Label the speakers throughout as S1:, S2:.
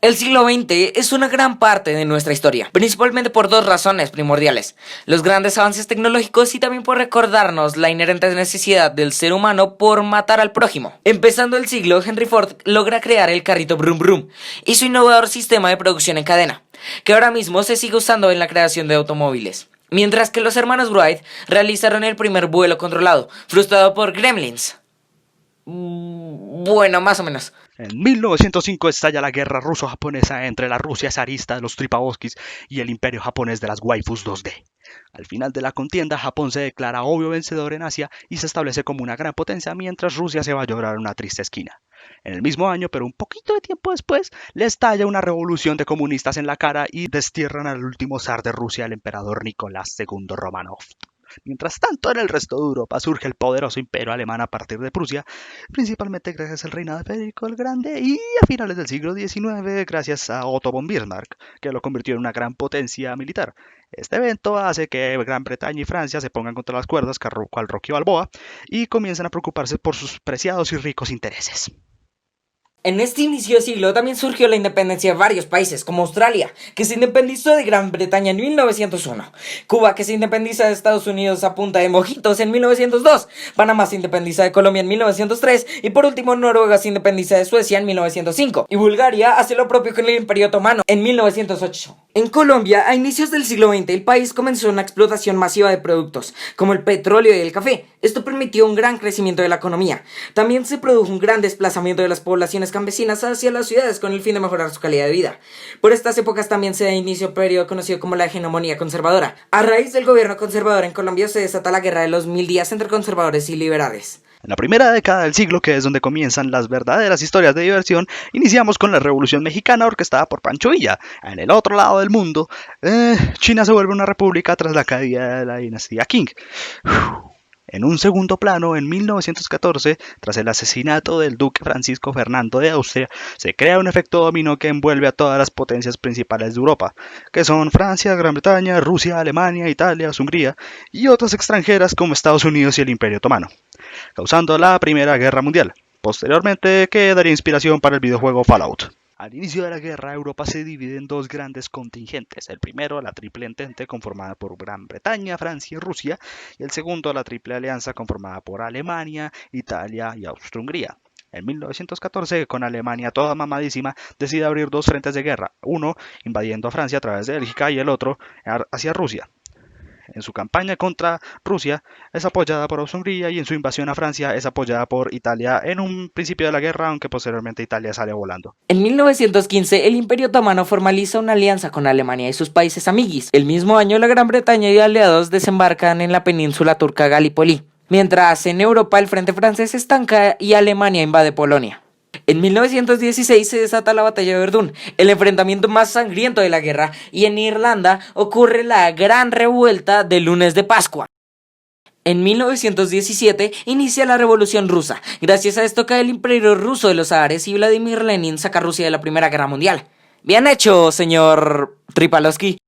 S1: El siglo XX es una gran parte de nuestra historia, principalmente por dos razones primordiales: los grandes avances tecnológicos y también por recordarnos la inherente necesidad del ser humano por matar al prójimo. Empezando el siglo, Henry Ford logra crear el carrito Brum Brum y su innovador sistema de producción en cadena, que ahora mismo se sigue usando en la creación de automóviles. Mientras que los hermanos Wright realizaron el primer vuelo controlado, frustrado por gremlins. Bueno, más o menos.
S2: En 1905 estalla la guerra ruso-japonesa entre la Rusia zarista de los Tripabovskis y el imperio japonés de las waifus 2D. Al final de la contienda, Japón se declara obvio vencedor en Asia y se establece como una gran potencia, mientras Rusia se va a llorar una triste esquina. En el mismo año, pero un poquito de tiempo después, le estalla una revolución de comunistas en la cara y destierran al último zar de Rusia, el emperador Nicolás II Romanov. Mientras tanto, en el resto de Europa surge el poderoso imperio alemán a partir de Prusia, principalmente gracias al reinado de Federico el Grande y a finales del siglo XIX gracias a Otto von Bismarck, que lo convirtió en una gran potencia militar. Este evento hace que Gran Bretaña y Francia se pongan contra las cuerdas, cual Rocky Balboa, y comiencen a preocuparse por sus preciados y ricos intereses.
S1: En este inicio de siglo también surgió la independencia de varios países, como Australia, que se independizó de Gran Bretaña en 1901, Cuba, que se independiza de Estados Unidos a punta de mojitos en 1902, Panamá se independiza de Colombia en 1903, y por último Noruega se independiza de Suecia en 1905, y Bulgaria hace lo propio con el Imperio Otomano en 1908. En Colombia, a inicios del siglo XX, el país comenzó una explotación masiva de productos, como el petróleo y el café. Esto permitió un gran crecimiento de la economía. También se produjo un gran desplazamiento de las poblaciones campesinas hacia las ciudades con el fin de mejorar su calidad de vida. Por estas épocas también se da inicio a un periodo conocido como la hegemonía conservadora. A raíz del gobierno conservador en Colombia se desata la guerra de los 1000 días entre conservadores y liberales.
S2: En la primera década del siglo, que es donde comienzan las verdaderas historias de diversión, iniciamos con la Revolución Mexicana orquestada por Pancho Villa. En el otro lado del mundo, China se vuelve una república tras la caída de la dinastía Qing. En un segundo plano, en 1914, tras el asesinato del duque Francisco Fernando de Austria, se crea un efecto dominó que envuelve a todas las potencias principales de Europa, que son Francia, Gran Bretaña, Rusia, Alemania, Italia, Hungría y otras extranjeras como Estados Unidos y el Imperio Otomano, causando la Primera Guerra Mundial, posteriormente que daría inspiración para el videojuego Fallout. Al inicio de la guerra, Europa se divide en dos grandes contingentes. El primero, la Triple Entente, conformada por Gran Bretaña, Francia y Rusia, y el segundo, la Triple Alianza, conformada por Alemania, Italia y Austria-Hungría. En 1914, con Alemania toda mamadísima, decide abrir dos frentes de guerra, uno invadiendo a Francia a través de Bélgica y el otro hacia Rusia. En su campaña contra Rusia es apoyada por Austria-Hungría y en su invasión a Francia es apoyada por Italia en un principio de la guerra, aunque posteriormente Italia sale volando.
S1: En 1915, el Imperio Otomano formaliza una alianza con Alemania y sus países amiguis. El mismo año, la Gran Bretaña y aliados desembarcan en la península turca Galípoli, mientras en Europa el frente francés se estanca y Alemania invade Polonia. En 1916 se desata la batalla de Verdún, el enfrentamiento más sangriento de la guerra, y en Irlanda ocurre la gran revuelta del lunes de Pascua. En 1917 inicia la Revolución Rusa. Gracias a esto cae el Imperio Ruso de los Zares y Vladimir Lenin saca a Rusia de la Primera Guerra Mundial. Bien hecho, señor Tripalowski.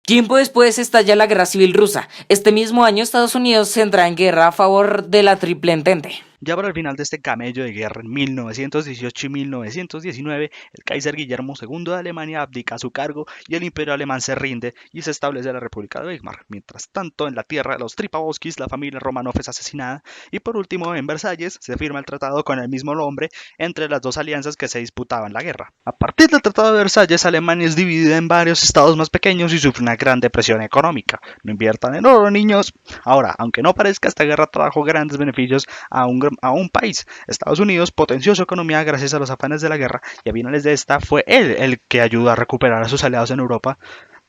S1: Tiempo después estalla la Guerra Civil Rusa. Este mismo año Estados Unidos entra en guerra a favor de la Triple Entente.
S2: Ya para el final de este camello de guerra, en 1918 y 1919, el Kaiser Guillermo II de Alemania abdica su cargo y el imperio alemán se rinde y se establece la República de Weimar. Mientras tanto, en la tierra de los Tripabovskis, la familia Romanov es asesinada y por último, en Versalles, se firma el tratado con el mismo nombre entre las dos alianzas que se disputaban la guerra. A partir del Tratado de Versalles, Alemania es dividida en varios estados más pequeños y sufre una gran depresión económica. No inviertan en oro, niños. Ahora, aunque no parezca, esta guerra trajo grandes beneficios a un país. Estados Unidos potenció su economía gracias a los afanes de la guerra y a finales de esta fue él el que ayudó a recuperar a sus aliados en Europa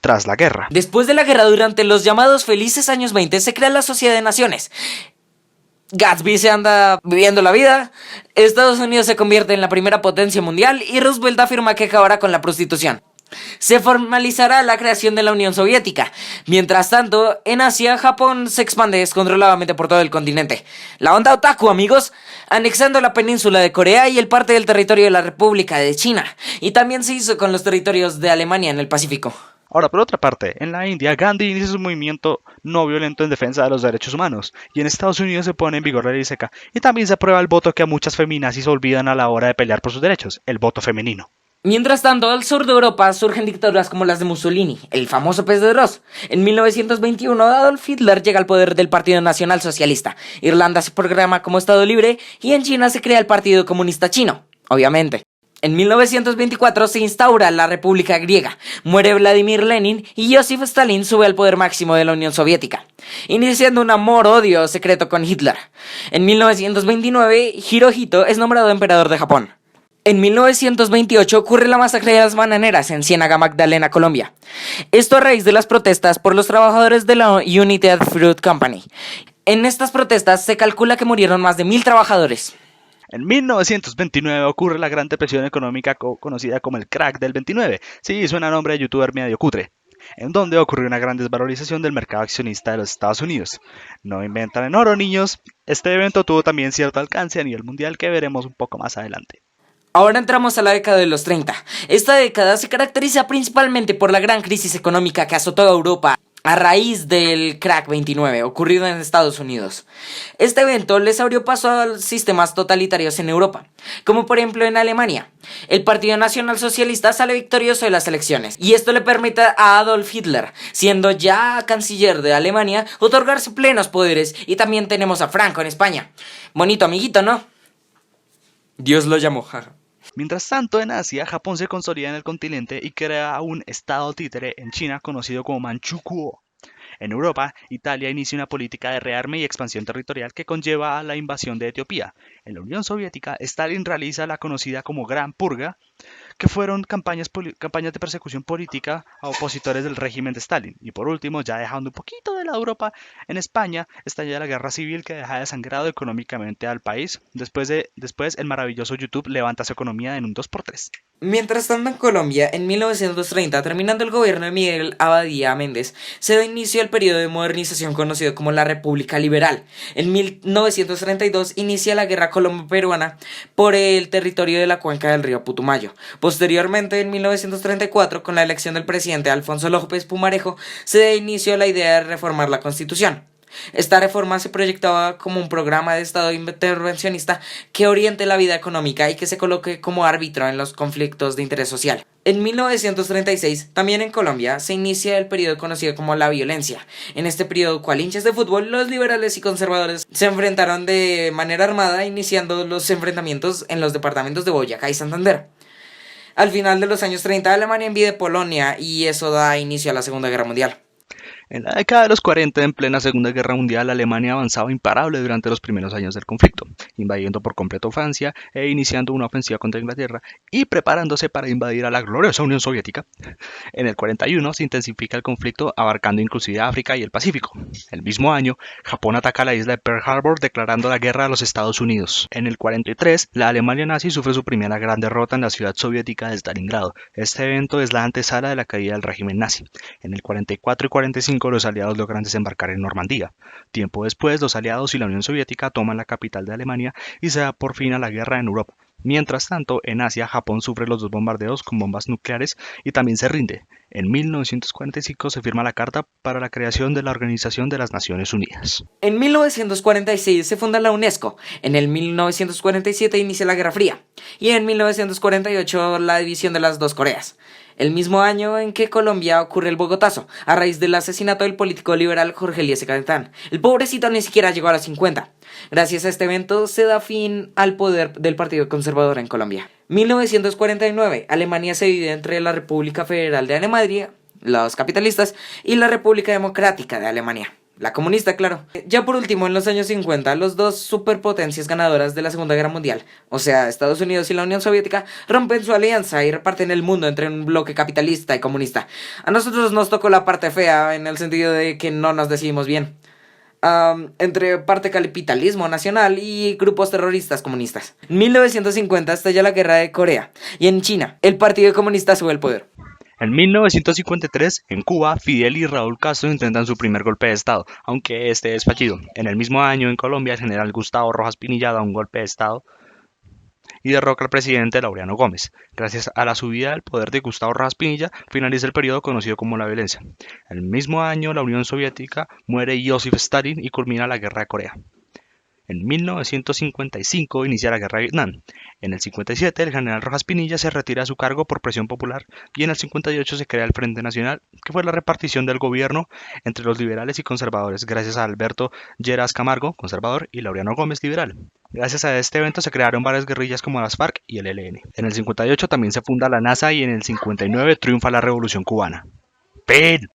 S2: tras la guerra.
S1: Después de la guerra, durante los llamados felices años 20, se crea la Sociedad de Naciones. Gatsby se anda viviendo la vida, Estados Unidos se convierte en la primera potencia mundial y Roosevelt afirma que acabará con la prostitución. Se formalizará la creación de la Unión Soviética. Mientras tanto, en Asia, Japón se expande descontroladamente por todo el continente. La onda otaku, amigos, anexando la península de Corea y el parte del territorio de la República de China. Y también se hizo con los territorios de Alemania en el Pacífico.
S2: Ahora, por otra parte, en la India, Gandhi inicia su movimiento no violento en defensa de los derechos humanos, y en Estados Unidos se pone en vigor la ley seca, y también se aprueba el voto que a muchas feminazis olvidan a la hora de pelear por sus derechos, el voto femenino.
S1: Mientras tanto, al sur de Europa surgen dictaduras como las de Mussolini, el famoso pez de Ross. En 1921, Adolf Hitler llega al poder del Partido Nacional Socialista. Irlanda se proclama como Estado libre y en China se crea el Partido Comunista Chino, obviamente. En 1924 se instaura la República Griega, muere Vladimir Lenin y Joseph Stalin sube al poder máximo de la Unión Soviética, iniciando un amor-odio secreto con Hitler. En 1929, Hirohito es nombrado emperador de Japón. En 1928 ocurre la masacre de las bananeras en Ciénaga Magdalena, Colombia. Esto a raíz de las protestas por los trabajadores de la United Fruit Company. En estas protestas se calcula que murieron más de 1000 trabajadores.
S2: En 1929 ocurre la gran depresión económica conocida como el crack del 29. Sí, suena a nombre de youtuber medio cutre. En donde ocurrió una gran desvalorización del mercado accionista de los Estados Unidos. No inventan en oro, niños. Este evento tuvo también cierto alcance a nivel mundial que veremos un poco más adelante.
S1: Ahora entramos a la década de los 30. Esta década se caracteriza principalmente por la gran crisis económica que azotó a Europa a raíz del crack 29 ocurrido en Estados Unidos. Este evento les abrió paso a sistemas totalitarios en Europa, como por ejemplo en Alemania. El Partido Nacional Socialista sale victorioso de las elecciones, y esto le permite a Adolf Hitler, siendo ya canciller de Alemania, otorgarse plenos poderes, y también tenemos a Franco en España. Bonito amiguito, ¿no? Dios lo llamó, jaja.
S2: Mientras tanto, en Asia, Japón se consolida en el continente y crea un estado títere en China conocido como Manchukuo. En Europa, Italia inicia una política de rearme y expansión territorial que conlleva a la invasión de Etiopía. En la Unión Soviética, Stalin realiza la conocida como Gran Purga, que fueron campañas de persecución política a opositores del régimen de Stalin. Y por último, ya dejando un poquito de la Europa, en España estalla la guerra civil que deja desangrado económicamente al país. Después, el maravilloso YouTube levanta su economía en un 2x3.
S1: Mientras tanto en Colombia, en 1930, terminando el gobierno de Miguel Abadía Méndez, se da inicio al periodo de modernización conocido como la República Liberal. En 1932 inicia la guerra colombo-peruana por el territorio de la cuenca del río Putumayo. Posteriormente, en 1934, con la elección del presidente Alfonso López Pumarejo, se da inicio a la idea de reformar la Constitución. Esta reforma se proyectaba como un programa de Estado intervencionista que oriente la vida económica y que se coloque como árbitro en los conflictos de interés social. En 1936, también en Colombia, se inicia el periodo conocido como la violencia. En este periodo, cual hinchas de fútbol, los liberales y conservadores se enfrentaron de manera armada, iniciando los enfrentamientos en los departamentos de Boyacá y Santander. Al final de los años 30, Alemania invade Polonia y eso da inicio a la Segunda Guerra Mundial.
S2: En la década de los 40, en plena Segunda Guerra Mundial, Alemania avanzaba imparable durante los primeros años del conflicto, invadiendo por completo Francia e iniciando una ofensiva contra Inglaterra y preparándose para invadir a la gloriosa Unión Soviética. En el 41 se intensifica el conflicto, abarcando inclusive África y el Pacífico. El mismo año, Japón ataca la isla de Pearl Harbor, declarando la guerra a los Estados Unidos. En el 43, la Alemania nazi sufre su primera gran derrota en la ciudad soviética de Stalingrado. Este evento es la antesala de la caída del régimen nazi. En el 44 y 45, los aliados logran desembarcar en Normandía. Tiempo después, los aliados y la Unión Soviética toman la capital de Alemania y se da por fin a la guerra en Europa. Mientras tanto, en Asia, Japón sufre los 2 bombardeos con bombas nucleares y también se rinde. En 1945 se firma la Carta para la creación de la Organización de las Naciones Unidas.
S1: En 1946 se funda la UNESCO. En el 1947 inicia la Guerra Fría. Y en 1948 la división de las dos Coreas. El mismo año en que Colombia ocurre el Bogotazo, a raíz del asesinato del político liberal Jorge Eliezer Gaitán. El pobrecito ni siquiera llegó a los 50. Gracias a este evento se da fin al poder del Partido Conservador en Colombia. 1949, Alemania se divide entre la República Federal de Alemania, los capitalistas, y la República Democrática de Alemania. La comunista, claro. Ya por último, en los años 50, los dos superpotencias ganadoras de la Segunda Guerra Mundial, o sea, Estados Unidos y la Unión Soviética, rompen su alianza y reparten el mundo entre un bloque capitalista y comunista. A nosotros nos tocó la parte fea, en el sentido de que no nos decidimos bien. Entre parte capitalismo nacional y grupos terroristas comunistas. En 1950 estalla la guerra de Corea, y en China, el Partido Comunista sube al poder.
S2: En 1953, en Cuba, Fidel y Raúl Castro intentan su primer golpe de Estado, aunque este es fallido. En el mismo año, en Colombia, el general Gustavo Rojas Pinilla da un golpe de Estado y derroca al presidente Laureano Gómez. Gracias a la subida al poder de Gustavo Rojas Pinilla, finaliza el periodo conocido como la violencia. El mismo año, la Unión Soviética muere Joseph Stalin y culmina la Guerra de Corea. En 1955 inicia la Guerra de Vietnam. En el 57 el general Rojas Pinilla se retira a su cargo por presión popular y en el 58 se crea el Frente Nacional, que fue la repartición del gobierno entre los liberales y conservadores, gracias a Alberto Lleras Camargo, conservador, y Laureano Gómez, liberal. Gracias a este evento se crearon varias guerrillas como las FARC y el ELN. En el 58 también se funda la NASA y en el 59 triunfa la Revolución Cubana. ¡Pen!